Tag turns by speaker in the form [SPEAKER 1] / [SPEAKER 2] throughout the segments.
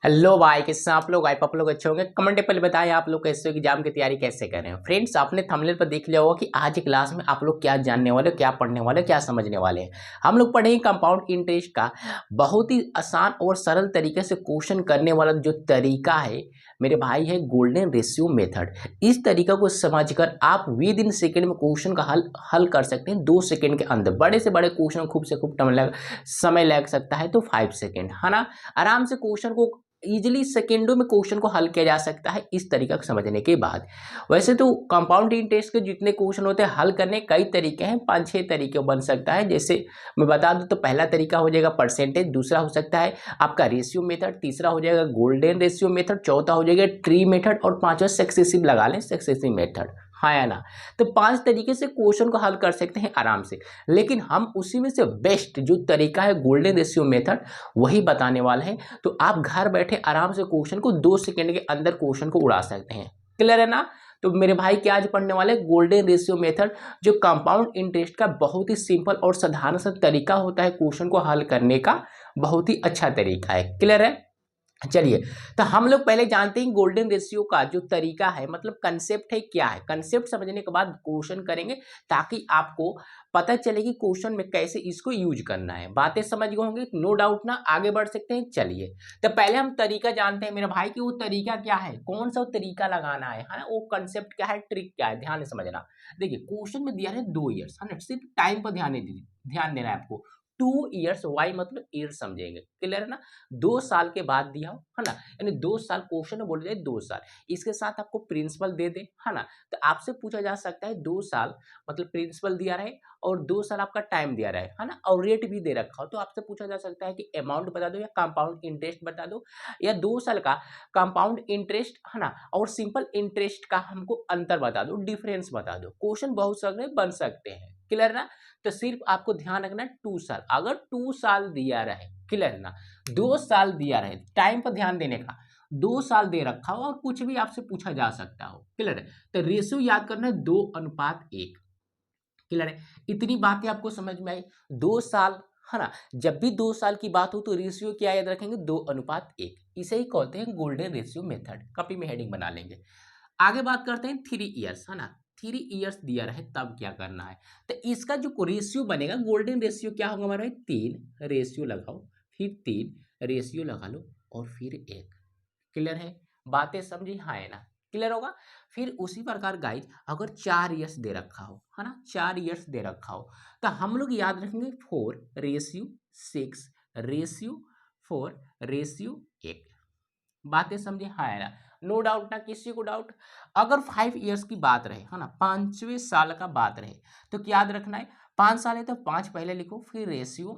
[SPEAKER 1] Hello भाई, किससे आप लोग आप लोग अच्छे होंगे। कमेंट पे पहले बताएं आप लोग कैसे एग्जाम की तैयारी कैसे कर रहे हैं। फ्रेंड्स, आपने थंबनेल पर देख लिया होगा कि आज की क्लास में आप लोग क्या जानने वाले हो, क्या पढ़ने वाले हो, क्या समझने वाले हैं। हम लोग पढ़ेंगे कंपाउंड इंटरेस्ट का बहुत ही आसान और सरल तरीके से क्वेश्चन करने वाला जो तरीका है मेरे भाई है गोल्डन रेशियो मेथड। इस तरीका को समझकर आप विद इन सेकेंड में क्वेश्चन का हल कर सकते हैं 2 सेकेंड के अंदर। बड़े से बड़े क्वेश्चन खूब से खूब समय लग सकता है तो 5 सेकेंड, है ना। आराम से क्वेश्चन को इजीली सेकेंडों में क्वेश्चन को हल किया जा सकता है इस तरीका को समझने के बाद। वैसे तो कंपाउंड इंटरेस्ट के जितने क्वेश्चन होते हैं हल करने कई तरीके हैं, 5-6 तरीके बन सकता है। जैसे मैं बता दूं तो पहला तरीका हो जाएगा परसेंटेज, दूसरा हो सकता है आपका रेशियो मेथड, तीसरा हो जाएगा गोल्डन रेशियो मेथड, चौथा हो जाएगा ट्री मेथड और पांचवा सक्सेसिव लगा लें सक्सेसिव मेथड, हाँ या ना। तो 5 तरीके से क्वेश्चन को हल कर सकते हैं आराम से, लेकिन हम उसी में से बेस्ट जो तरीका है गोल्डन रेशियो मेथड वही बताने वाले हैं। तो आप घर बैठे आराम से क्वेश्चन को 2 सेकंड के अंदर क्वेश्चन को उड़ा सकते हैं। क्लियर है ना। तो मेरे भाई क्या आज पढ़ने वाले गोल्डन रेशियो मेथड, जो कंपाउंड इंटरेस्ट का बहुत ही सिंपल और साधारण सा तरीका होता है क्वेश्चन को हल करने का, बहुत ही अच्छा तरीका है। क्लियर है। चलिए, तो हम लोग पहले जानते हैं गोल्डन रेशियो का जो तरीका है, मतलब कंसेप्ट है क्या है। कंसेप्ट समझने के बाद क्वेश्चन करेंगे ताकि आपको पता चले कि क्वेश्चन में कैसे इसको यूज करना है। बातें समझ गए होंगे, नो डाउट ना। आगे बढ़ सकते हैं। चलिए, तो पहले हम तरीका जानते हैं मेरे भाई कि वो तरीका क्या है, कौन सा वो तरीका लगाना है ना। वो कंसेप्ट क्या है, ट्रिक क्या है, ध्यान से समझना। देखिए, क्वेश्चन में दिया है 2 ईयर्स, है ना। सिर्फ टाइम पर ध्यान देना है आपको। 2 ईयर्स, वाई मतलब ईयर समझेंगे। क्लियर है ना। 2 साल के बाद दिया हो, है ना। यानी 2 साल क्वेश्चन में बोल जाए 2 साल, इसके साथ आपको प्रिंसिपल दे दे, है ना। तो आपसे पूछा जा सकता है 2 साल मतलब प्रिंसिपल दिया रहे और 2 साल आपका टाइम दिया रहे, है ना, और रेट भी दे रखा हो, तो आपसे पूछा जा सकता है कि अमाउंट बता दो या कंपाउंड इंटरेस्ट बता दो, या 2 साल का कंपाउंड इंटरेस्ट, है ना, और सिंपल इंटरेस्ट का हमको अंतर बता दो, डिफरेंस बता दो। क्वेश्चन बहुत सारे बन सकते हैं। क्लियर ना। तो सिर्फ आपको ध्यान रखना 2 साल, अगर 2 साल दिया रहे, क्लियर ना, 2 साल दिया रहे, टाइम पर ध्यान देने का। 2 साल दे रखा हो और कुछ भी आपसे पूछा जा सकता हो। क्लियर है। तो रेशियो याद करना है 2:1। क्लियर है। इतनी बातें आपको समझ में आई। 2 साल, है ना। जब भी 2 साल की बात हो तो रेशियो क्या याद रखेंगे, 2:1। इसे ही कहते हैं गोल्डन रेशियो मेथड। कॉपी में हेडिंग बना लेंगे। आगे बात करते हैं 3 ईयर्स, है ना। 3 ईयर्स दिया रहे तब क्या करना है। तो इसका जो रेशियो बनेगा गोल्डन रेशियो क्या होगा हमारा, 3 रेशियो लगाओ, फिर 3 रेशियो लगा लो और फिर 1। क्लियर है। बातें समझी, हाँ है ना। क्लियर होगा। फिर उसी प्रकार गाइज अगर 4 ईयर्स दे रखा हो, है ना, 4 ईयर्स दे रखा हो, तो हम लोग याद रखेंगे 4:6 रेशियो 4:1। बातें समझे, हाँ है ना। नो डाउट ना, किसी को डाउट। अगर 5 ईयर्स की बात रहे, है ना, 5वें साल का बात रहे, तो क्या याद रखना है, 5 साल है तो 5 पहले लिखो, फिर रेशियो,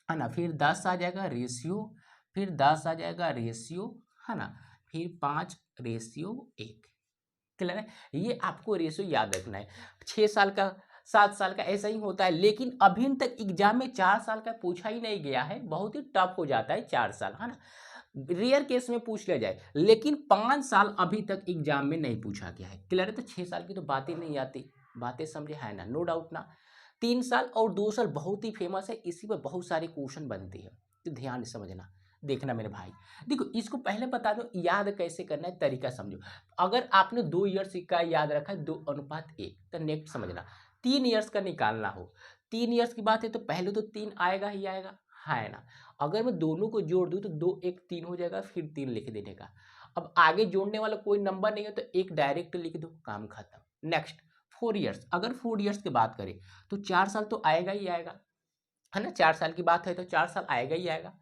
[SPEAKER 1] है ना, फिर 10 आ जाएगा रेशियो, फिर 10 आ जाएगा रेशियो, है ना, फिर 5:1। क्लियर है। ये आपको रेशियो याद रखना है। 6 साल का, 7 साल का ऐसा ही होता है, लेकिन अभी तक एग्जाम में 4 साल का पूछा ही नहीं गया है। बहुत ही टफ हो जाता है 4 साल, है ना। रेयर केस में पूछ लिया जाए, लेकिन 5 साल अभी तक एग्जाम में नहीं पूछा गया है। क्लियर है। तो 6 साल की तो बातें नहीं आती। बातें समझे, है ना, नो डाउट ना। 3 साल और 2 साल बहुत ही फेमस है, इसी पर बहुत सारे क्वेश्चन बनते हैं। तो ध्यान से समझना, देखना मेरे भाई। देखो, इसको पहले बता दो याद कैसे करना है, तरीका समझो। अगर आपने 2 ईयर्स का याद रखा है 2:1, तो नेक्स्ट समझना 3 ईयर्स का निकालना हो। 3 ईयर्स की बात है तो पहले तो 3 आएगा ही आएगा, है ना। अगर मैं दोनों को जोड़ दूं तो 2 1 3 हो जाएगा, फिर 3 लिख देने का। अब आगे जोड़ने वाला कोई नंबर नहीं है तो एक डायरेक्ट लिख दो, काम खत्म। नेक्स्ट 4 ईयर्स, अगर 4 ईयर्स की बात करें तो 4 साल तो आएगा ही आएगा, है ना। 4 साल की बात है तो 4 साल आएगा ही आएगा।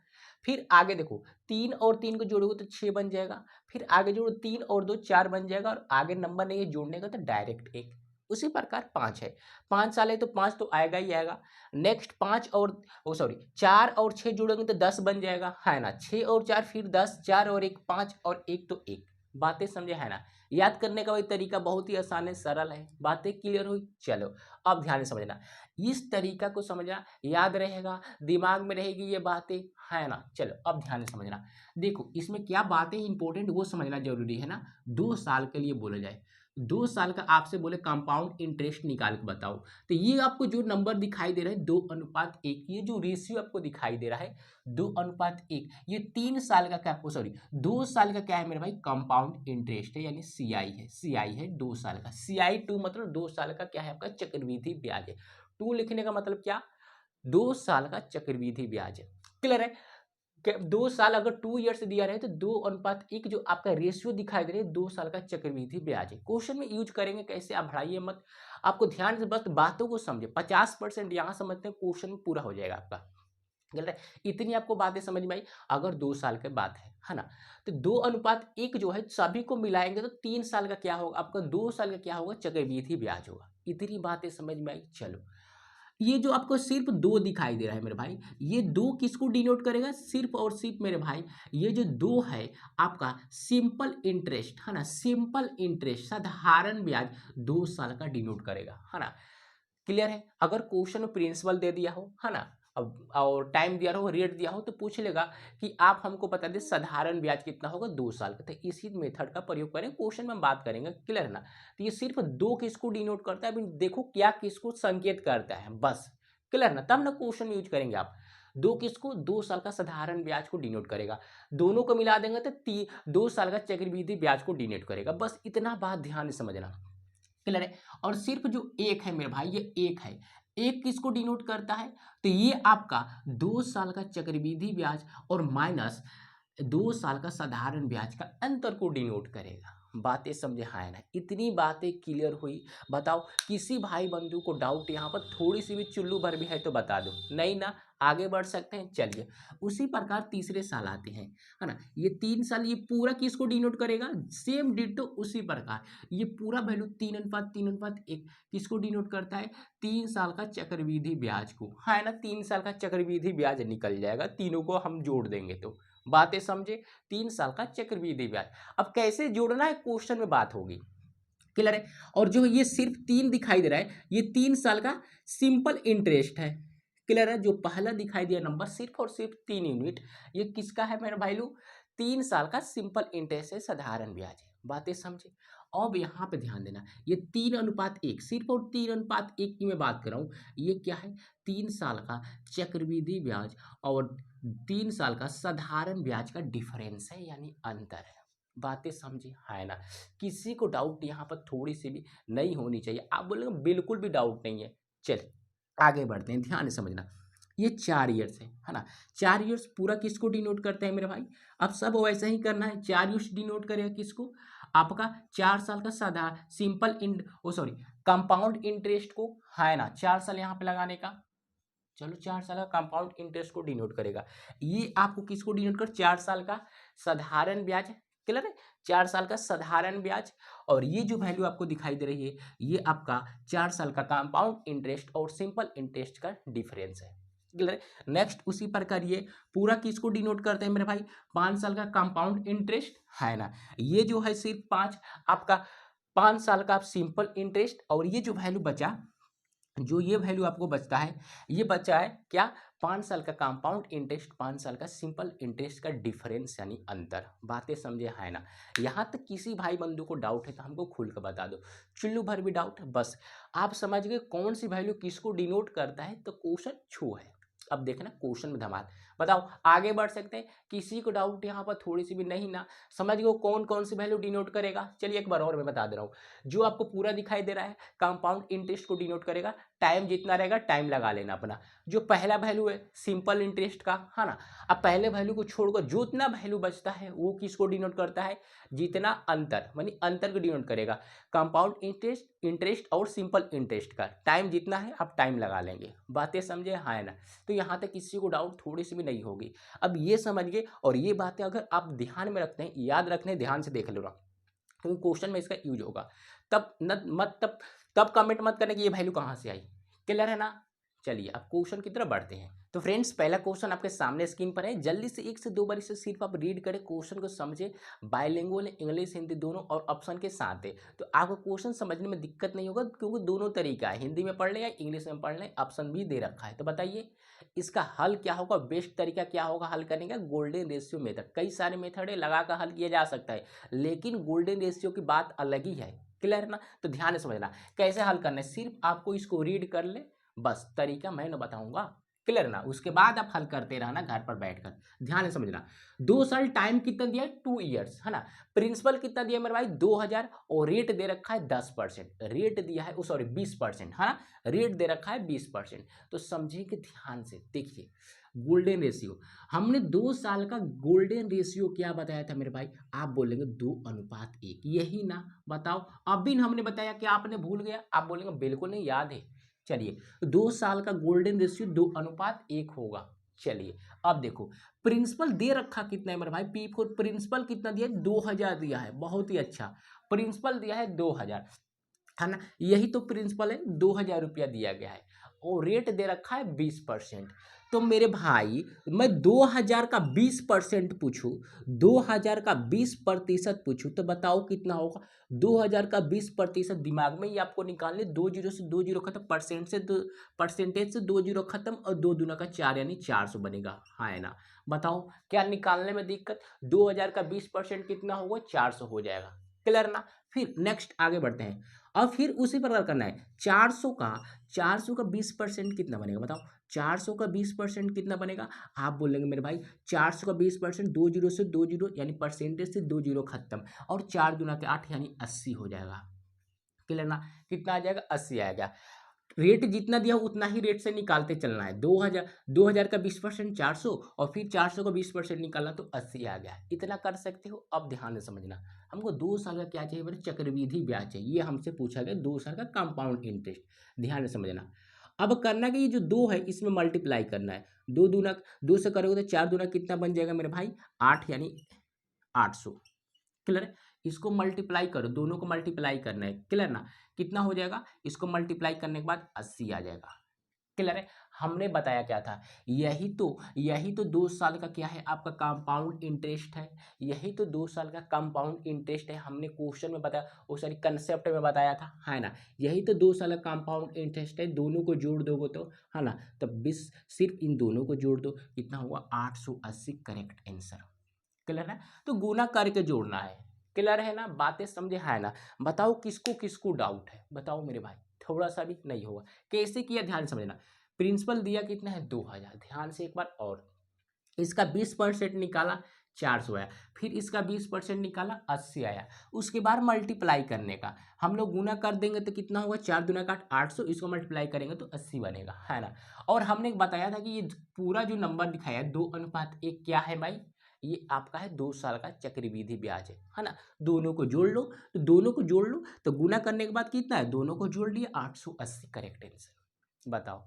[SPEAKER 1] फिर आगे देखो, 3 और 3 को जोड़ोगे तो 6 बन जाएगा, फिर आगे जोड़ो 3 और 2 4 बन जाएगा, और आगे नंबर नहीं है जोड़ने का तो डायरेक्ट 1। उसी प्रकार 5 है, 5 साल है तो 5 तो आएगा ही आएगा। नेक्स्ट 5 और ओ सॉरी 4 और 6 जोड़ेंगे तो 10 बन जाएगा, है ना। 6 और 4 फिर 10, 4 और 1 5 और 1 तो 1। बातें समझे, है ना। याद करने का वही तरीका बहुत ही आसान है, सरल है। बातें क्लियर हुई। चलो, अब ध्यान से समझना। इस तरीका को समझना, याद रहेगा, दिमाग में रहेगी ये बातें, है ना। चलो, अब ध्यान से समझना। देखो, इसमें क्या बातें इंपॉर्टेंट वो समझना जरूरी है ना। 2 साल के लिए बोला जाए, 2 साल का आपसे बोले कंपाउंड इंटरेस्ट निकाल के बताओ, तो ये आपको जो नंबर दिखाई दे रहा है 2:1, ये जो रेशियो आपको दिखाई दे रहा है 2:1, ये 3 साल का क्या, सॉरी 2 साल का क्या है मेरे भाई, कंपाउंड इंटरेस्ट है, यानी सीआई है, सीआई है 2 साल का, CI2 मतलब 2 साल का क्या है आपका चक्रवृद्धि ब्याज है। 2 लिखने का मतलब क्या, 2 साल का चक्रवृद्धि ब्याज है। क्लियर है। 2 साल अगर 2 ईयर्स दिया रहे तो 2:1 जो आपका रेशियो दिखाई दे रहा है 2 साल का चक्रवृद्धि ब्याज है। क्वेश्चन में यूज करेंगे कैसे, आप बढ़ाइए मत, आपको ध्यान से बस बातों को समझे, 50% यहाँ समझते हैं क्वेश्चन में पूरा हो जाएगा आपका। गलत है, इतनी आपको बातें समझ में आई। अगर 2 साल की बात है ना, तो 2:1 जो है सभी को मिलाएंगे तो 3 साल का क्या होगा आपका, 2 साल का क्या होगा, चक्रवृद्धि ब्याज होगा। इतनी बातें समझ में आई। चलो, ये जो आपको सिर्फ 2 दिखाई दे रहा है मेरे भाई, ये 2 किसको डिनोट करेगा, सिर्फ और सिर्फ मेरे भाई ये जो 2 है आपका सिंपल इंटरेस्ट है ना, सिंपल इंटरेस्ट साधारण ब्याज 2 साल का डिनोट करेगा, है ना। क्लियर है। अगर क्वेश्चन में प्रिंसिपल दे दिया हो, है ना, अब और टाइम दिया हो, रेट दिया हो, तो पूछ लेगा कि आप हमको बता दें साधारण ब्याज कितना होगा 2 साल का, तो इसी मेथड का प्रयोग करें, क्वेश्चन में हम बात करेंगे। क्लियर है ना। तो ये सिर्फ 2 किसको डिनोट करता है, अभी देखो क्या किसको संकेत करता है बस। क्लियर ना, तब ना क्वेश्चन में यूज करेंगे आप। 2 किसको, 2 साल का साधारण ब्याज को डिनोट करेगा, दोनों को मिला देंगे तो 2 साल का चक्रवृद्धि ब्याज को डिनोट करेगा। बस इतना बात ध्यान से समझना। क्लियर है। और सिर्फ जो एक है मेरे भाई, ये एक है, एक किसको डिनोट करता है, तो ये आपका 2 साल का चक्रवृद्धि ब्याज और माइनस 2 साल का साधारण ब्याज का अंतर को डिनोट करेगा। बातें समझे, हाँ ना, इतनी बातें क्लियर हुई। बताओ किसी भाई बंधु को डाउट यहाँ पर थोड़ी सी भी चुल्लू भर भी है तो बता दो, नहीं ना, आगे बढ़ सकते हैं। चलिए, उसी प्रकार तीसरे साल आते हैं, है ना। ये 3 साल ये पूरा किसको डिनोट करेगा, सेम डिटो उसी प्रकार ये पूरा वैल्यू 3:3:1 किसको डिनोट करता है, 3 साल का चक्रवृद्धि ब्याज को, है ना। 3 साल का चक्रवृद्धि ब्याज निकल जाएगा, तीनों को हम जोड़ देंगे तो बातें समझे। 3 साल का चक्रवृद्धि ब्याज, अब कैसे जोड़ना है क्वेश्चन में बात होगी। क्लियर है। और जो ये सिर्फ 3 दिखाई दे रहा है, ये 3 साल का सिंपल इंटरेस्ट है। क्लियर है। जो पहला दिखाई दिया नंबर सिर्फ और सिर्फ 3 यूनिट, ये किसका है मेरे भाई लोग, 3 साल का सिंपल इंटरेस्ट है, साधारण ब्याज है। बातें समझे। अब यहाँ पे ध्यान देना, ये 3:1 सिर्फ और 3:1 की मैं बात कर रहा हूँ। ये क्या है, 3 साल का चक्रवृद्धि ब्याज और 3 साल का साधारण ब्याज का डिफरेंस है, यानी अंतर है। बातें समझे, है ना। किसी को डाउट यहाँ पर थोड़ी सी भी नहीं होनी चाहिए। आप बोलेंगे बिल्कुल भी डाउट नहीं है। चलिए आगे बढ़ते हैं, ध्यान से समझना। ये 4 ईयर्स है ना। 4 ईयर्स पूरा किसको डिनोट करते हैं मेरे भाई, अब सब वैसा ही करना है। 4 ईयर्स डिनोट करेगा किसको, आपका 4 साल का साधा simple in oh sorry compound interest को, है ना। 4 साल यहाँ पे लगाने का, चलो 4 साल का कंपाउंड इंटरेस्ट को डिनोट करेगा। ये आपको किसको डिनोट कर, 4 साल का साधारण ब्याज। क्लियर है। 4 साल का साधारण ब्याज, और ये जो वैल्यू आपको दिखाई दे रही है, ये आपका 4 साल का कंपाउंड इंटरेस्ट और सिंपल इंटरेस्ट का डिफरेंस है। क्लियर है। नेक्स्ट उसी प्रकार ये पूरा किसको डिनोट करते हैं मेरे भाई, 5 साल का कंपाउंड इंटरेस्ट, है ना। ये जो है सिर्फ 5 आपका 5 साल का सिंपल इंटरेस्ट, और ये जो वैल्यू बचा, जो ये वैल्यू आपको बचता है, ये बचा है क्या, 5 साल का कंपाउंड इंटरेस्ट, 5 साल का सिंपल इंटरेस्ट का डिफरेंस यानी अंतर। बातें समझे, है ना। यहाँ तक किसी भाई बंधु को डाउट है तो हमको खुल कर बता दो, चुल्लू भर भी डाउट है, बस आप समझ गए कौन सी वैल्यू किसको डिनोट करता है, तो क्वेश्चन छू है। अब देखना क्वेश्चन में धमाल। बताओ आगे बढ़ सकते हैं, किसी को डाउट यहाँ पर थोड़ी सी भी नहीं ना, समझ गए कौन कौन सी वैल्यू डिनोट करेगा। चलिए एक बार और मैं बता दे रहा हूँ, जो आपको पूरा दिखाई दे रहा है कंपाउंड इंटरेस्ट को डिनोट करेगा, टाइम जितना रहेगा टाइम लगा लेना अपना। जो पहला वैल्यू है सिंपल इंटरेस्ट का, है ना, अब पहले वैल्यू को छोड़कर जो इतना वैल्यू बचता है वो किसको डिनोट करता है, जितना अंतर, यानी अंतर को डिनोट करेगा। कंपाउंड इंटरेस्ट, इंटरेस्ट और सिंपल इंटरेस्ट का टाइम जितना है आप टाइम लगा लेंगे। बातें समझे, हाँ ना। तो यहाँ तक किसी को डाउट थोड़ी सी भी नहीं होगी। अब ये समझ गए, और ये बातें अगर आप ध्यान में रखते हैं, याद रखने, ध्यान से देख लो ना, क्योंकि क्वेश्चन में इसका यूज होगा। तब न मत तब कमेंट मत करने कि ये वैल्यू कहाँ से आई। क्लियर है ना। चलिए अब क्वेश्चन की तरफ बढ़ते हैं। तो फ्रेंड्स पहला क्वेश्चन आपके सामने स्क्रीन पर है, जल्दी से 1 से 2 बार इसे सिर्फ आप रीड करें, क्वेश्चन को समझे, बायलिंगुअल इंग्लिश हिंदी दोनों और ऑप्शन के साथ है, तो आपको क्वेश्चन समझने में दिक्कत नहीं होगा, क्योंकि दोनों तरीका है, हिंदी में पढ़ ले या इंग्लिश में पढ़ ले, ऑप्शन भी दे रखा है। तो बताइए इसका हल क्या होगा, बेस्ट तरीका क्या होगा हल करने का, गोल्डन रेशियो मेथड। कई सारे मेथड है, लगा कर हल किया जा सकता है, लेकिन गोल्डन रेशियो की बात अलग ही है। क्लियर है ना। तो ध्यान से समझना कैसे हल करना है, सिर्फ आपको इसको रीड कर ले, बस तरीका मैं ना बताऊंगा, क्लियर ना, उसके बाद आप हल करते रहना घर पर बैठकर। ध्यान से समझना 2 साल, टाइम कितना दिया है 2 ईयर्स है ना। प्रिंसिपल कितना दिया मेरे भाई 2000 और रेट दे रखा है 10%, रेट दिया है सॉरी 20% है ना, रेट दे रखा है 20%। तो समझिए कि ध्यान से देखिए गोल्डन रेशियो, हमने 2 साल का गोल्डन रेशियो क्या बताया था मेरे भाई, आप बोलेंगे 2:1, यही ना, बताओ अभी हमने बताया कि आपने भूल गया, आप बोलेंगे बिल्कुल नहीं याद है। चलिए 2 साल का गोल्डन रेशियो 2:1 होगा। चलिए अब देखो प्रिंसिपल दे रखा कितना है मेरे भाई P4, प्रिंसिपल कितना दिया है 2000 दिया है, बहुत ही अच्छा, प्रिंसिपल दिया है 2000 है ना, यही तो प्रिंसिपल है, 2000 रुपया दिया गया है और रेट दे रखा है 20%। तो मेरे भाई मैं 2000 का 20% पूछूं, 2000 का 20% पूछूं तो बताओ कितना होगा। 2000 का 20% दिमाग में ही आपको निकालने, 2 जीरो से 2 जीरो खत्म, परसेंटेज से 2 जीरो खत्म और 2 दूना का 4 यानी 400 बनेगा, हाँ है ना। बताओ क्या निकालने में दिक्कत, 2000 का 20% कितना होगा 400 हो जाएगा, क्लियर ना। फिर नेक्स्ट आगे बढ़ते हैं, अब फिर उसी प्रकार करना है 400 का 20% कितना बनेगा बताओ, 400 का 20% कितना बनेगा। आप बोलेंगे मेरे भाई 400 का 20%, 2 जीरो से 2 जीरो यानी परसेंटेज से 2 जीरो खत्म और 4 दूना के 8 यानी 80 हो जाएगा, क्लियर ना। कितना आ जाएगा 80 आएगा। रेट जितना दिया उतना ही रेट से निकालते चलना है, 2000 का 20% 400 और फिर 400 का 20% निकालना तो 80 आ गया, इतना कर सकते हो। अब ध्यान से समझना, हमको 2 साल का क्या चाहिए बोले चक्रवृद्धि ब्याज चाहिए, ये हमसे पूछा गया 2 साल का कंपाउंड इंटरेस्ट। ध्यान से समझना, अब करना कि ये जो 2 है इसमें मल्टीप्लाई करना है, 2 से करोगे तो 4 दूना कितना बन जाएगा मेरे भाई 8 यानी 800, क्लियर है। इसको मल्टीप्लाई करो, दोनों को मल्टीप्लाई करना है, क्लियर ना। कितना हो जाएगा, इसको मल्टीप्लाई करने के बाद 80 आ जाएगा, क्लियर है। हमने बताया क्या था, यही तो 2 साल का क्या है आपका कंपाउंड इंटरेस्ट है, यही तो 2 साल का कंपाउंड इंटरेस्ट है, हमने क्वेश्चन में बताया वो सारी कंसेप्ट में बताया था, है ना। यही तो 2 साल का कंपाउंड इंटरेस्ट है, दोनों को जोड़ दोगे तो है ना, तब 20 सिर्फ इन दोनों को जोड़ दो कितना होगा 880, करेक्ट आंसर, क्लियर है। तो गुना करके जोड़ना है, क्लियर है ना, बातें समझे है ना। बताओ किसको किसको डाउट है, बताओ मेरे भाई, थोड़ा सा भी नहीं होगा, कैसे किया ध्यान समझना। प्रिंसिपल दिया कितना है 2000, ध्यान से एक बार, और इसका 20% निकाला 400 आया, फिर इसका 20% निकाला 80 आया, उसके बाद मल्टीप्लाई करने का, हम लोग गुना कर देंगे तो कितना होगा 4 दूना का 800, इसको मल्टीप्लाई करेंगे तो 80 बनेगा, है ना। और हमने बताया था कि ये पूरा जो नंबर दिखाया है 2:1 क्या है भाई, ये आपका है 2 साल का चक्रवृद्धि ब्याज है ना। दोनों को जोड़ लो, तो दोनों को जोड़ लो तो गुना करने के बाद कितना है, दोनों को जोड़ लिए 880, करेक्ट आंसर। बताओ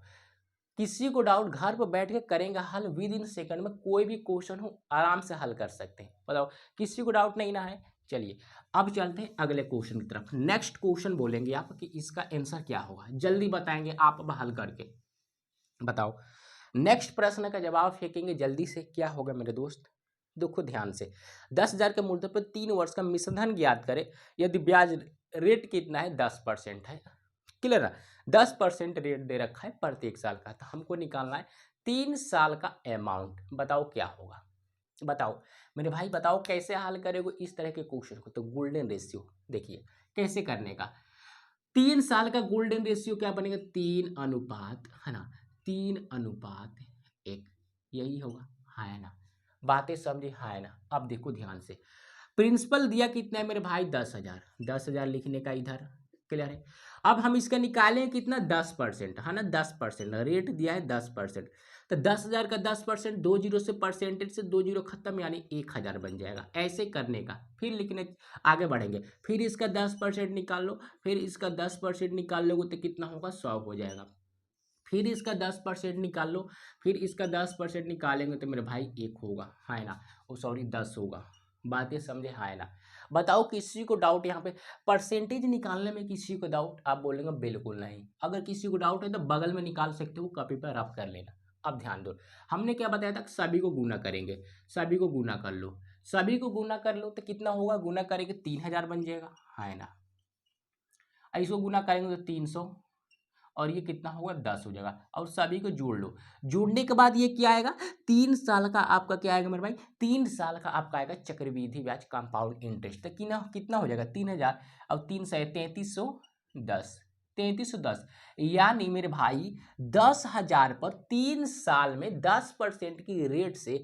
[SPEAKER 1] किसी को डाउट घर पर बैठ के करेंगे हल, विद इन सेकंड में कोई भी क्वेश्चन हो आराम से हल कर सकते हैं, बताओ किसी को डाउट नहीं ना है। चलिए अब चलते हैं अगले क्वेश्चन की तरफ, नेक्स्ट क्वेश्चन बोलेंगे आप कि इसका आंसर क्या होगा, जल्दी बताएंगे आप अब हल करके, बताओ नेक्स्ट प्रश्न का जवाब फेंकेंगे जल्दी से, क्या होगा मेरे दोस्त। देखो ध्यान से, 10,000 के मूल्य पर 3 वर्ष का मिश्रधन ज्ञात करें, यदि ब्याज रेट कितना है 10% है, क्लियर है। 10% रेट दे रखा है प्रत्येक साल का, तो हमको निकालना है 3 साल का अमाउंट, बताओ क्या होगा। बताओ मेरे भाई, बताओ कैसे हल करेगो इस तरह के क्वेश्चन को। तो गोल्डन रेशियो देखिए कैसे करने का, 3 साल का गोल्डन रेशियो क्या बनेगा 3:1 है ना, 3:1, यही होगा, है ना। बातें समझे है ना। अब देखो ध्यान से, प्रिंसिपल दिया कितना है मेरे भाई 10,000, 10,000 लिखने का इधर, क्लियर है। अब हम इसका निकालें कितना 10% है ना, 10% रेट दिया है 10%, तो 10,000 का 10%, 2 जीरो से परसेंटेज से 2 जीरो खत्म यानी 1,000 बन जाएगा, ऐसे करने का। फिर लिखने आगे बढ़ेंगे, फिर इसका 10% निकाल लो, फिर इसका 10% निकाल लोगे तो कितना होगा 100 हो जाएगा, फिर इसका 10% निकाल लो, फिर इसका 10% निकालेंगे तो मेरे भाई 1 होगा, है ना, ओ सॉरी 10 होगा, बातें समझे है ना। बताओ किसी को डाउट यहाँ पे परसेंटेज निकालने में, किसी को डाउट, आप बोलेंगे बिल्कुल नहीं। अगर किसी को डाउट है तो बगल में निकाल सकते हो, कॉपी पर रफ कर लेना। अब ध्यान दो, हमने क्या बताया था, सभी को गुना करेंगे, सभी को गुना कर लो, सभी को गुना कर लो तो कितना होगा, गुना करेंगे 3,000 बन जाएगा, है ना। इसको गुना करेंगे तो 300 और ये कितना होगा 10 हो जाएगा और सभी को जोड़ लो। जोड़ने के बाद ये क्या आएगा 3 साल का आपका क्या आएगा मेरे भाई 3 साल का आपका आएगा चक्रवृद्धि ब्याज कंपाउंड इंटरेस्ट। तो कितना हो जाएगा 3000 और 3 से 3310 3310 यानी मेरे भाई 10,000 पर 3 साल में 10% की रेट से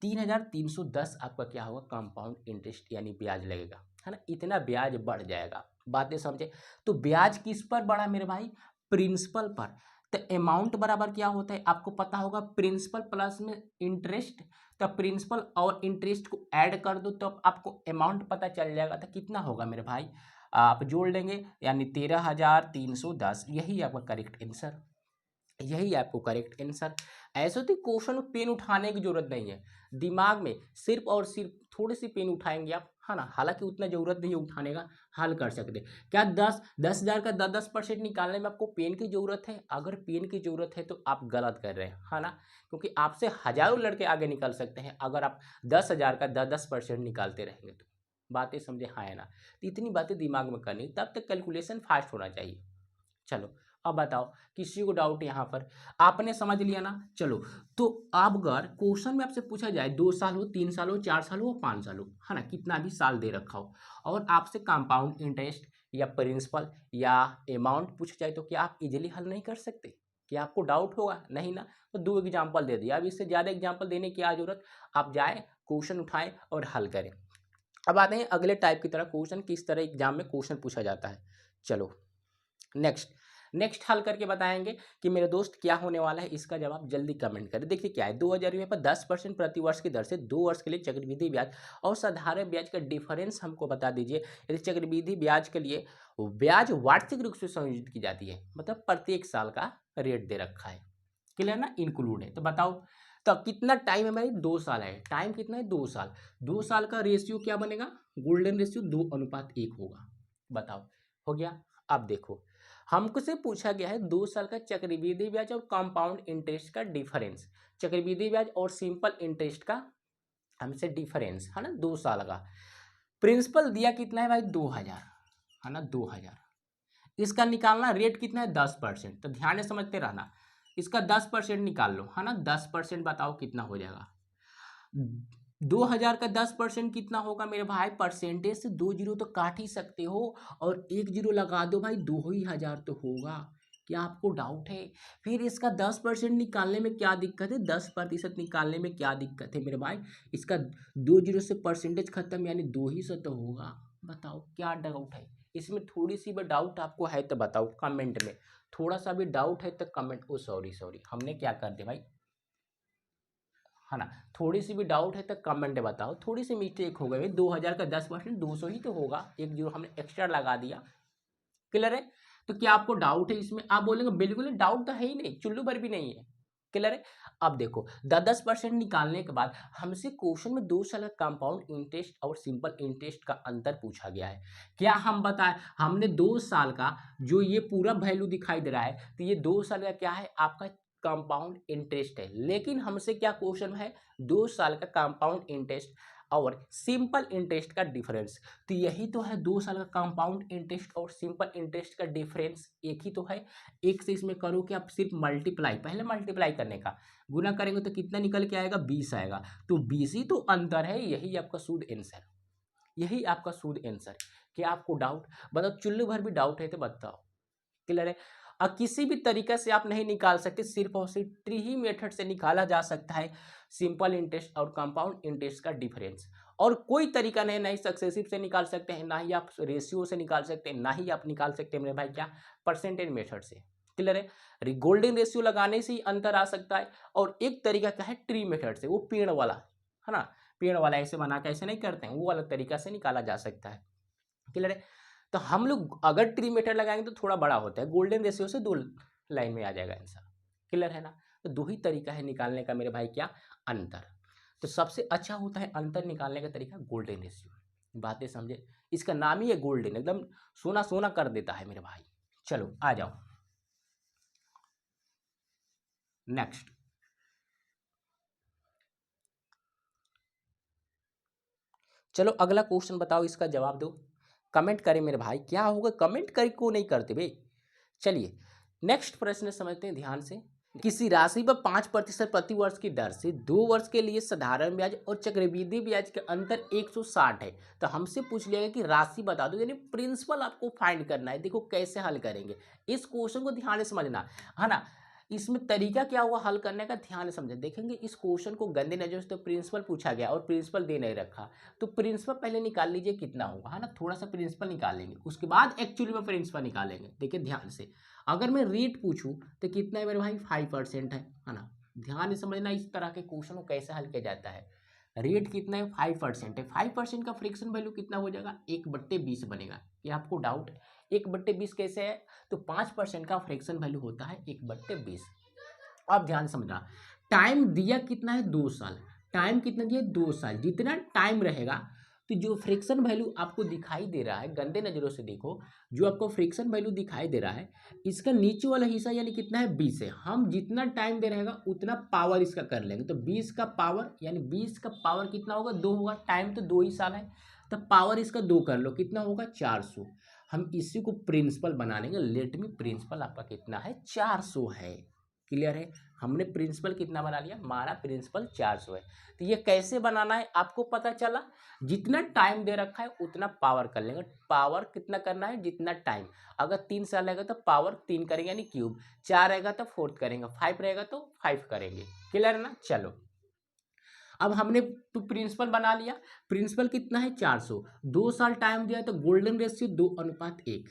[SPEAKER 1] 3,310 आपका क्या होगा कंपाउंड इंटरेस्ट यानी ब्याज लगेगा, है ना। इतना ब्याज बढ़ जाएगा, बातें समझे। तो ब्याज किस पर बढ़ा मेरे भाई प्रिंसिपल पर। तो अमाउंट बराबर क्या होता है आपको पता होगा प्रिंसिपल प्लस में इंटरेस्ट। तो प्रिंसिपल और इंटरेस्ट को ऐड कर दो तो आपको अमाउंट पता चल जाएगा। तो कितना होगा मेरे भाई आप जोड़ लेंगे यानी 13,310 यही आपका करेक्ट आंसर, यही आपको करेक्ट आंसर। ऐसे तो क्वेश्चन पेन उठाने की जरूरत नहीं है, दिमाग में सिर्फ और सिर्फ थोड़ी सी पेन उठाएंगे आप, है ना। हालांकि उतना जरूरत नहीं है उठाने का, हल कर सकते। क्या 10,000 का 10% निकालने में आपको पेन की जरूरत है? अगर पेन की जरूरत है तो आप गलत कर रहे हैं, है ना। क्योंकि आपसे हजारों लड़के आगे निकल सकते हैं अगर आप 10,000 का 10% निकालते रहेंगे तो। बातें समझे, हाँ है ना। तो इतनी बातें दिमाग में करनी, तब तक कैलकुलेशन फास्ट होना चाहिए। चलो अब बताओ किसी को डाउट यहाँ पर, आपने समझ लिया ना। चलो तो अब अगर क्वेश्चन में आपसे पूछा जाए 2 साल हो 3 साल हो 4 साल हो 5 साल हो, है ना, कितना भी साल दे रखा हो और आपसे कंपाउंड इंटरेस्ट या प्रिंसिपल या अमाउंट पूछा जाए तो क्या आप इजीली हल नहीं कर सकते? क्या आपको डाउट होगा? नहीं ना। तो 2 एग्जाम्पल दे दिया, अब इससे ज़्यादा एग्जाम्पल देने की क्या जरूरत। आप जाए क्वेश्चन उठाएं और हल करें। अब आते हैं अगले टाइप की तरह, क्वेश्चन किस तरह एग्जाम में क्वेश्चन पूछा जाता है। चलो नेक्स्ट हल करके बताएंगे कि मेरे दोस्त क्या होने वाला है। इसका जवाब जल्दी कमेंट करें। देखिए क्या है 2000 रुपये पर 10% प्रति वर्ष की दर से 2 वर्ष के लिए चक्रवृद्धि ब्याज और साधारण ब्याज का डिफरेंस हमको बता दीजिए। यदि चक्रवृद्धि ब्याज के लिए ब्याज वार्षिक रूप से संयोजित की जाती है, मतलब प्रत्येक साल का रेट दे रखा है, क्लियर ना, इंक्लूड है। तो बताओ तो कितना टाइम है भाई 2 साल है, टाइम कितना है 2 साल। 2 साल का रेशियो क्या बनेगा गोल्डन रेशियो 2:1 होगा। बताओ हो गया। अब देखो हमको से पूछा गया है 2 साल का चक्रवृद्धि ब्याज और कंपाउंड इंटरेस्ट का डिफरेंस, चक्रवृद्धि ब्याज और सिंपल इंटरेस्ट का हमसे डिफरेंस, है ना। 2 साल का प्रिंसिपल दिया कितना है भाई 2,000, है ना 2,000। इसका निकालना रेट कितना है 10%। तो ध्यान से समझते रहना, इसका 10% निकाल लो, है ना। 10% बताओ कितना हो जाएगा। 2,000 का 10% कितना होगा मेरे भाई, परसेंटेज से 2 जीरो तो काट ही सकते हो और 1 जीरो लगा दो भाई, 2,000 तो होगा। क्या आपको डाउट है? फिर इसका 10% निकालने में क्या दिक्कत है, 10% निकालने में क्या दिक्कत है मेरे भाई। इसका 2 जीरो से परसेंटेज खत्म यानी 2 ही से तो होगा। बताओ क्या डाउट है इसमें? थोड़ी सी भी डाउट आपको है तो बताओ कमेंट में। थोड़ा सा भी डाउट है तो कमेंट, ओ सॉरी हमने क्या कर दिया भाई, है ना। थोड़ी सी भी डाउट है तो कमेंट बताओ। थोड़ी सी मिस्टेक हो गई भाई, 2,000 का 10% 200 ही तो होगा, 1 जीरो हमने एक्स्ट्रा लगा दिया, क्लियर है। तो क्या आपको डाउट है इसमें? आप बोलेंगे बिल्कुल डाउट तो है ही नहीं, चुल्लू भर भी नहीं है, क्लियर है। अब देखो 10% निकालने के बाद हमसे क्वेश्चन में 2 साल का कंपाउंड इंटरेस्ट और सिंपल इंटरेस्ट का अंतर पूछा गया है। क्या हम बताएं, हमने 2 साल का जो ये पूरा वैल्यू दिखाई दे रहा है तो ये 2 साल का क्या है आपका कंपाउंड इंटरेस्ट है। लेकिन हमसे क्या क्वेश्चन है 2 साल का कंपाउंड इंटरेस्ट और सिंपल इंटरेस्ट का डिफरेंस। तो यही तो है 2 साल का कंपाउंड इंटरेस्ट और सिंपल इंटरेस्ट का डिफरेंस, एक ही तो है। एक से इसमें करो कि आप सिर्फ मल्टीप्लाई, पहले मल्टीप्लाई करने का, गुना करेंगे तो कितना निकल के आएगा 20 आएगा। तो 20 ही तो अंतर है, यही आपका शुद्ध आंसर, यही आपका शुद्ध आंसर। क्या आपको डाउट, बताओ चुल्लू भर भी डाउट है तो बताओ, क्लियर है। और किसी भी तरीके से आप नहीं निकाल सकते, सिर्फ और सिर्फ ट्री ही मेथड से निकाला जा सकता है सिंपल इंटरेस्ट और कंपाउंड इंटरेस्ट का डिफरेंस। और कोई तरीका नहीं, ना ही सक्सेसिव से निकाल सकते हैं, ना ही आप रेशियो से निकाल सकते हैं, ना ही आप निकाल सकते हैं मेरे भाई क्या परसेंटेज मेथड से, क्लियर है। गोल्डन रेशियो लगाने से ही अंतर आ सकता है। और एक तरीका क्या है ट्री मेथड से, वो पेड़ वाला, है ना, पेड़ वाला ऐसे बना के ऐसे नहीं करते हैं, वो अलग तरीका से निकाला जा सकता है, क्लियर है। तो हम लोग अगर ट्री मेथड लगाएंगे तो थोड़ा बड़ा होता है, गोल्डन रेशियो से 2 लाइन में आ जाएगा आंसर, क्लियर है ना। तो 2 ही तरीका है निकालने का मेरे भाई क्या अंतर। तो सबसे अच्छा होता है अंतर निकालने का तरीका गोल्डन रेशियो, बातें समझे। इसका नाम ही है गोल्डन, एकदम सोना सोना कर देता है मेरे भाई। चलो आ जाओ नेक्स्ट। चलो अगला क्वेश्चन बताओ, इसका जवाब दो, कमेंट करें मेरे भाई। क्या होगा कमेंट कर को नहीं करते भाई। चलिए नेक्स्ट प्रश्न समझते हैं ध्यान से। किसी राशि पर 5% प्रति वर्ष की दर से 2 वर्ष के लिए साधारण ब्याज और चक्रवृद्धि ब्याज के अंतर 160 है। तो हमसे पूछ लिया गया कि राशि बता दो, यानी प्रिंसिपल आपको फाइंड करना है। देखो कैसे हल करेंगे इस क्वेश्चन को, ध्यान से समझना है ना। इसमें तरीका क्या हुआ हल करने का, ध्यान से समझे। देखेंगे इस क्वेश्चन को गंदे नजर से तो प्रिंसिपल पूछा गया और प्रिंसिपल दे नहीं रखा, तो प्रिंसिपल पहले निकाल लीजिए कितना होगा, है ना। थोड़ा सा प्रिंसिपल निकालेंगे, उसके बाद एक्चुअली में प्रिंसिपल निकालेंगे। देखिए ध्यान से, अगर मैं रेट पूछूं तो कितना है मेरे भाई, 5% है ना। ध्यान से समझना इस तरह के क्वेश्चन को कैसे हल किया जाता है। रेट कितना है, 5% है। 5% का फ्रिक्शन वैल्यू कितना हो जाएगा, 1/20 बनेगा। ये आपको डाउट है 1/20 कैसे है, तो 5% का फ्रिक्शन वैल्यू होता है 1/20। अब ध्यान समझना, टाइम दिया कितना है, 2 साल। टाइम कितना दिया, 2 साल। जितना टाइम रहेगा तो जो फ्रिक्शन वैल्यू आपको दिखाई दे रहा है, गंदे नज़रों से देखो, जो आपको फ्रिक्शन वैल्यू दिखाई दे रहा है, इसका नीचे वाला हिस्सा यानी कितना है, 20 है। हम जितना टाइम दे रहेगा उतना पावर इसका कर लेंगे, तो 20 का पावर यानी 20 का पावर कितना होगा, 2 होगा। टाइम तो 2 ही साल है, तो पावर इसका 2 कर लो, कितना होगा, 400। हम इसी को प्रिंसिपल बना लेंगे। लेट में प्रिंसिपल आपका कितना है, 400 है। क्लियर है, हमने प्रिंसिपल कितना बना लिया, हमारा प्रिंसिपल 400 है। तो ये कैसे बनाना है आपको पता चला, जितना टाइम दे रखा है उतना पावर कर लेंगे। पावर कितना करना है, जितना टाइम। अगर 3 साल रहेगा तो पावर 3 करेंगे यानी क्यूब, 4 रहेगा तो 4 करेंगे, 5 रहेगा तो 5 करेंगे। क्लियर है ना। चलो अब हमने तो प्रिंसिपल बना लिया। प्रिंसिपल कितना है, 400। 2 साल टाइम दिया तो गोल्डन रेशियो 2:1।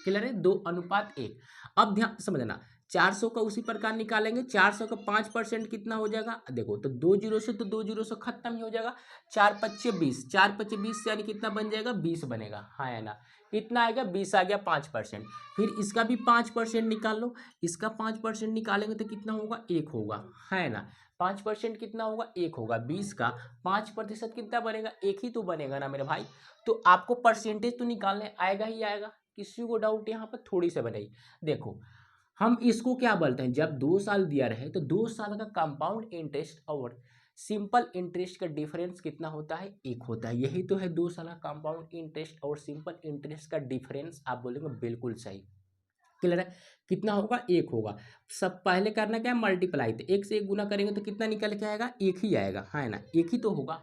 [SPEAKER 1] क्लियर है, 2:1। अब ध्यान समझना, 400 का उसी प्रकार निकालेंगे। 400 का 5% कितना हो जाएगा, देखो तो 2 जीरो से तो 2 जीरो से खत्म ही हो जाएगा। 4×5 = 20, 4×5 यानी कितना बन जाएगा, 20 बनेगा, हाँ है ना। कितना आएगा, 20 आ गया, 5%। फिर इसका भी 5% निकाल लो। इसका 5% निकालेंगे तो कितना होगा, 1 होगा, है ना। 5% कितना होगा, 1 होगा। 20 का 5% कितना बनेगा, 1 ही तो बनेगा ना मेरे भाई। तो आपको परसेंटेज तो निकालने आएगा ही आएगा। किसी को डाउट यहाँ पर थोड़ी से बनाई। देखो हम इसको क्या बोलते हैं, जब 2 साल दिया रहे तो 2 साल का कंपाउंड इंटरेस्ट और सिंपल इंटरेस्ट का डिफरेंस कितना होता है, 1 होता है। यही तो है 2 साल का कंपाउंड इंटरेस्ट और सिंपल इंटरेस्ट का डिफरेंस। आप बोलेंगे बिल्कुल सही। क्लियर है, कितना होगा, 1 होगा। सब पहले करना क्या है, मल्टीप्लाई। तो 1 से 1 गुना करेंगे तो कितना निकल के आएगा, 1 ही आएगा, है ना। 1 ही तो होगा,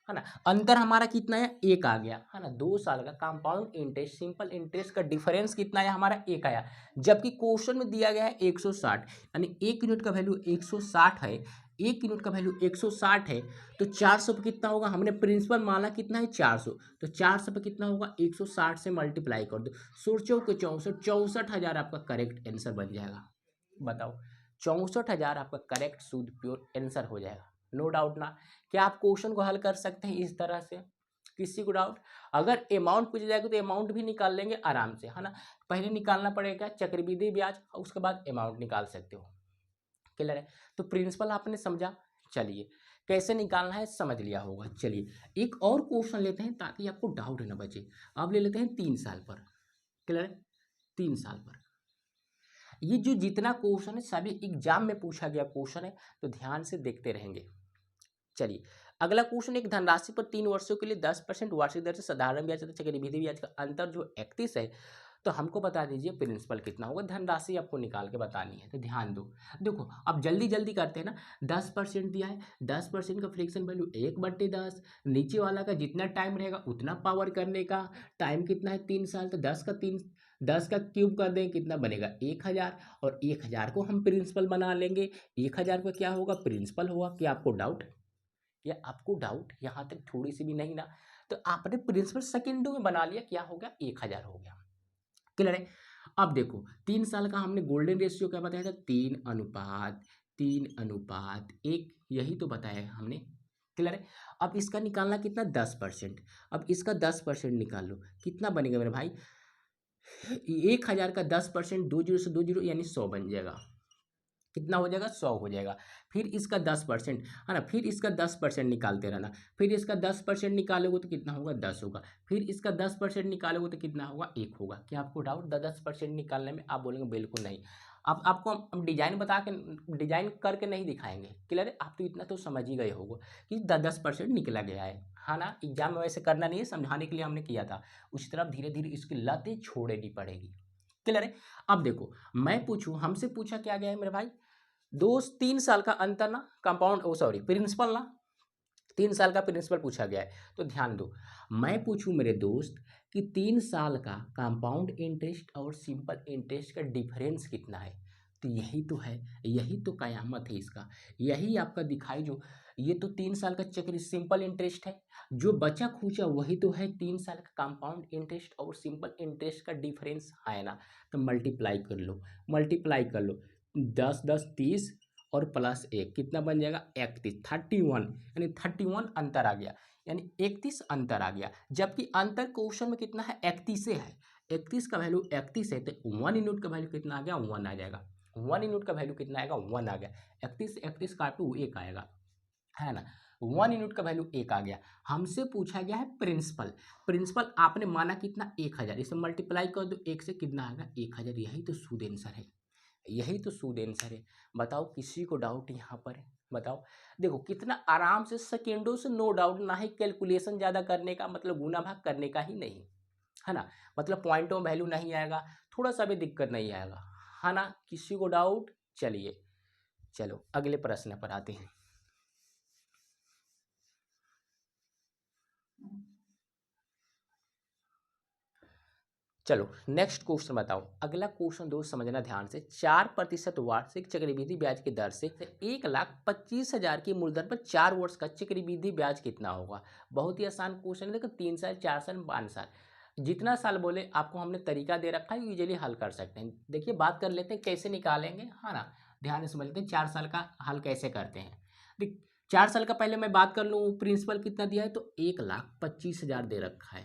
[SPEAKER 1] है ना। अंतर हमारा कितना है, 1 आ गया, है ना। 2 साल का कंपाउंड इंटरेस्ट सिंपल इंटरेस्ट का डिफरेंस कितना है हमारा, 1 आया। जबकि क्वेश्चन में दिया गया है 160, यानी 1 यूनिट का वैल्यू 160 है। 1 यूनिट का वैल्यू 160 है, तो 400 पे कितना होगा, हमने प्रिंसिपल माना कितना है, 400। तो 400 पे कितना होगा, 160 से मल्टीप्लाई कर दो। 64 64,000 आपका करेक्ट आंसर बन जाएगा। बताओ 64,000 आपका करेक्ट शुद्ध प्योर आंसर हो जाएगा। नो डाउट ना। क्या आप क्वेश्चन को हल कर सकते हैं इस तरह से, किसी को डाउट। अगर अमाउंट पूछ जाएगा तो अमाउंट भी निकाल लेंगे आराम से, है ना। पहले निकालना पड़ेगा चक्रवृद्धि ब्याज, उसके बाद अमाउंट निकाल सकते हो। क्लियर है, तो प्रिंसिपल आपने समझा। चलिए कैसे निकालना है समझ लिया होगा। चलिए एक और क्वेश्चन लेते हैं ताकि आपको डाउट न बचे। अब ले लेते हैं 3 साल पर। क्लियर है, 3 साल पर। ये जो जितना क्वेश्चन है सभी एग्जाम में पूछा गया क्वेश्चन है, तो ध्यान से देखते रहेंगे। चलिए अगला क्वेश्चन, एक धनराशि पर 3 वर्षों के लिए 10% वार्षिक दर से साधारण ब्याज तथा चक्रवृद्धि ब्याज का अंतर जो 31 है, तो हमको बता दीजिए प्रिंसिपल कितना होगा। धनराशि आपको निकाल के बतानी है, तो ध्यान दो। देखो अब जल्दी जल्दी करते हैं ना। 10% दिया है, 10% का फ्रिक्शन वैल्यू 1/10। नीचे वाला का जितना टाइम रहेगा उतना पावर करने का। टाइम कितना है, 3 साल, तो 10 का क्यूब कर दें, कितना बनेगा, 1000। और 1000 को हम प्रिंसिपल बना लेंगे। 1000 का क्या होगा, प्रिंसिपल होगा। क्या आपको डाउट, या आपको डाउट यहाँ तक थोड़ी सी भी नहीं ना, तो आपने प्रिंसिपल सेकेंडों में बना लिया, क्या हो गया, 1000 हो गया। क्लियर है। अब देखो 3 साल का हमने गोल्डन रेशियो क्या बताया था, 3:1, यही तो बताया है हमने। क्लियर है। अब इसका निकालना कितना, 10%। अब इसका 10% निकाल लो, कितना बनेगा मेरे भाई, 1000 का 10%, 2 जीरो से 2 जीरो यानी 100 बन जाएगा। कितना हो जाएगा, 100 हो जाएगा। फिर इसका 10%, है ना। फिर इसका 10% निकालते रहना। फिर इसका 10% निकालोगे तो कितना होगा, 10 होगा। फिर इसका 10% निकालोगे तो कितना होगा, 1 होगा। क्या आपको डाउट 10% निकालने में, आप बोलेंगे बिल्कुल नहीं। अब आपको हम डिजाइन बता के, डिजाइन करके नहीं दिखाएंगे। क्लियर है, आप तो इतना तो समझ ही गए होगे कि 10% निकला गया है ना। एग्जाम में वैसे करना नहीं है, समझाने के लिए हमने किया था। उसी तरफ धीरे धीरे इसकी लतें छोड़नी पड़ेगी। क्लियर है। अब देखो मैं पूछूं, हमसे पूछा क्या गया है मेरे भाई दोस्त, 3 साल का अंतर ना, कंपाउंड ओ सॉरी प्रिंसिपल ना, 3 साल का प्रिंसिपल पूछा गया है। तो ध्यान दो, मैं पूछूं मेरे दोस्त कि 3 साल का कंपाउंड इंटरेस्ट और सिंपल इंटरेस्ट का डिफरेंस कितना है, तो यही तो है, यही तो कयामत है इसका, यही आपका दिखाई जो, ये तो 3 साल का चक्र सिंपल इंटरेस्ट है, जो बचा खूचा वही तो है 3 साल का कंपाउंड इंटरेस्ट और सिंपल इंटरेस्ट का डिफरेंस है ना। तो मल्टीप्लाई कर लो, मल्टीप्लाई कर लो, 10 10 30 और +1 कितना बन जाएगा 31, 31, यानी 31 अंतर आ गया, यानी 31 अंतर आ गया। जबकि अंतर क्वेश्चन में कितना है 31 से है, 31 का वैल्यू 31 है, तो 1 यूनिट का वैल्यू कितना आ गया 1 आ जाएगा, 1 यूनिट का वैल्यू कितना आएगा 1 आ गया, 31 31 काटू 1 आएगा, है ना। 1 यूनिट का वैल्यू 1 आ गया। हमसे पूछा गया है प्रिंसिपल, प्रिंसिपल आपने माना कितना 1000, इसे मल्टीप्लाई कर दो 1 से कितना आएगा 1000, यही तो शुद्ध आंसर है, यही तो शुद्ध आंसर है। बताओ किसी को डाउट यहाँ पर है, बताओ। देखो कितना आराम से सेकेंडों से, नो डाउट, ना ही कैलकुलेशन ज़्यादा करने का, मतलब गुना भाग करने का ही नहीं, है ना, मतलब पॉइंटों में वैल्यू नहीं आएगा, थोड़ा सा भी दिक्कत नहीं आएगा, है ना। किसी को डाउट, चलिए चलो अगले प्रश्न पर आते हैं। चलो नेक्स्ट क्वेश्चन बताओ। अगला क्वेश्चन दोस्त समझना ध्यान से, 4% वार्षिक चक्रवृद्धि ब्याज की दर से 1,25,000 की मूलधन पर 4 वर्ष का चक्रवृद्धि ब्याज कितना होगा। बहुत ही आसान क्वेश्चन है, देखो 3 साल 4 साल 5 साल, जितना साल बोले आपको हमने तरीका दे रखा है, यूजुअली हल कर सकते हैं। देखिए बात कर लेते हैं कैसे निकालेंगे, है ना, ध्यान से समझ लेते हैं 4 साल का हल कैसे करते हैं। देख 4 साल का पहले मैं बात कर लूँ, प्रिंसिपल कितना दिया है, तो 1,25,000 दे रखा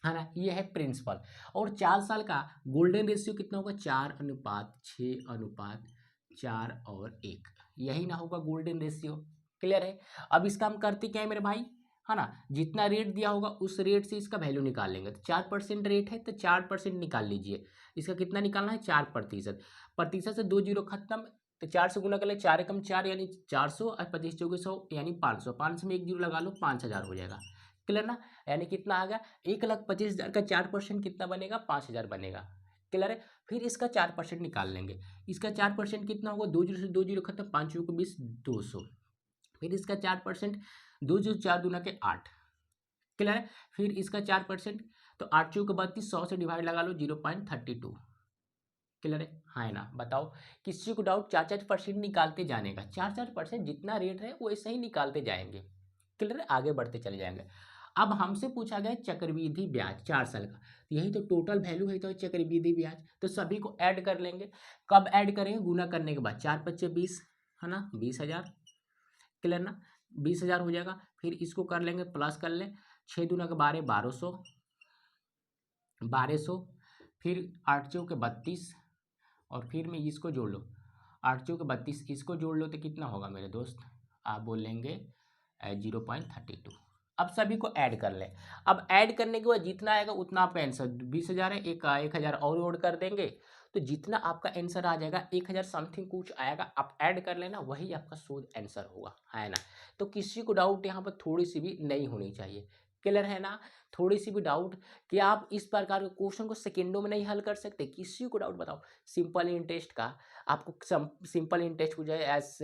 [SPEAKER 1] है ना, ये है प्रिंसिपल। और 4 साल का गोल्डन रेशियो कितना होगा 4:6:4 और 1, यही ना होगा गोल्डन रेशियो, क्लियर है। अब इसका हम करते क्या है मेरे भाई, है ना, जितना रेट दिया होगा उस रेट से इसका वैल्यू निकाल लेंगे। तो 4% रेट है तो 4% निकाल लीजिए, इसका कितना निकालना है 4%, प्रतिशत से 2 जीरो खत्म, तो 4 से गुना कर ले, 4 एकम 4 यानी 400 और 25 चौके 100 यानी 500, 500 में 1 जीरो लगा लो 5000 हो जाएगा, क्लियर ना। यानी कितना आ गया 1,25,000 का 4% कितना बनेगा 5000 बनेगा, क्लियर है। फिर इसका 4% निकाल लेंगे, इसका 4% कितना होगा 2 जीरो से 2 जीरो खत्म, 5 चौके 20 200, फिर इसका 4% 2 जीरो 4 दूना के 8, क्लियर है। फिर इसका 4%, तो 8 चौके 32, 100 से डिवाइड लगा लो 0.32, क्लियर है ना। बताओ किसी को डाउट, 4% निकालते जाने का, 4% जितना रेट है वो ऐसे ही निकालते जाएंगे, क्लियर है, आगे बढ़ते चले जाएंगे। अब हमसे पूछा गया चक्रवृद्धि ब्याज 4 साल का, यही तो टोटल वैल्यू है, तो चक्रवृद्धि ब्याज, तो सभी को ऐड कर लेंगे। कब ऐड करेंगे, गुना करने के बाद, 4×5=20, है ना, 20,000, क्लियर ना, 20,000 हो जाएगा। फिर इसको कर लेंगे प्लस कर ले, 6 दूना के 12, 1200, 1200, फिर 8 चौके 32, और फिर में इसको जोड़ लो, 8 चौके 32, इसको जोड़ लो तो कितना होगा मेरे दोस्त, आप बोलेंगे 0.32। अब सभी को ऐड कर लें, अब ऐड करने के बाद जितना आएगा उतना आपका आंसर 20,000 है, 1,000 और जोड़ कर देंगे, तो जितना आपका आंसर आ जाएगा 1,000 समथिंग कुछ आएगा, आप ऐड कर लेना, वही आपका शुद्ध आंसर होगा, है ना। तो किसी को डाउट यहाँ पर थोड़ी सी भी नहीं होनी चाहिए, क्लियर है ना। थोड़ी सी भी डाउट कि आप इस प्रकार के क्वेश्चन को सेकेंडों में नहीं हल कर सकते, किसी को डाउट बताओ। सिंपल इंटरेस्ट का आपको सिंपल इंटरेस्ट पूछा जाए, एज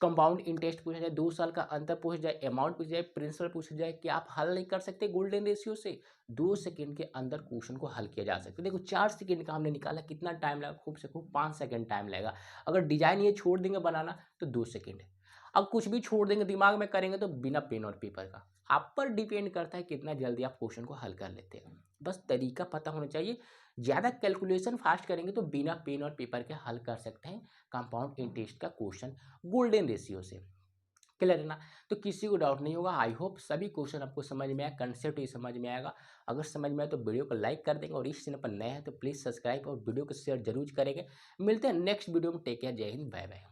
[SPEAKER 1] कंपाउंड इंटरेस्ट पूछा जाए, 2 साल का अंतर पूछा जाए, अमाउंट पूछा जाए, प्रिंसिपल पूछा जाए, कि आप हल नहीं कर सकते गोल्डन रेशियो से, 2 सेकंड के अंदर क्वेश्चन को हल किया जा सकता है। देखो 4 सेकंड का हमने निकाला, कितना टाइम लगा, खूब से खूब 5 सेकंड टाइम लगेगा। अगर डिजाइन ये छोड़ देंगे बनाना तो 2 सेकंड है। अब कुछ भी छोड़ देंगे दिमाग में करेंगे तो बिना पेन और पेपर का, आप पर डिपेंड करता है कितना जल्दी आप क्वेश्चन को हल कर लेते हैं। बस तरीका पता होना चाहिए, ज़्यादा कैलकुलेशन फास्ट करेंगे तो बिना पेन और पेपर के हल कर सकते हैं कंपाउंड इंटरेस्ट का क्वेश्चन गोल्डन रेशियो से, क्लियर है ना। तो किसी को डाउट नहीं होगा, आई होप सभी क्वेश्चन आपको समझ में आया, कंसेप्ट ही समझ में आएगा। अगर समझ में आए तो वीडियो को लाइक कर देंगे, और इस चैनल पर नए हैं तो प्लीज़ सब्सक्राइब और वीडियो को शेयर जरूर करेंगे। मिलते हैं नेक्स्ट वीडियो में, टेक केयर, जय हिंद, बाय बाय।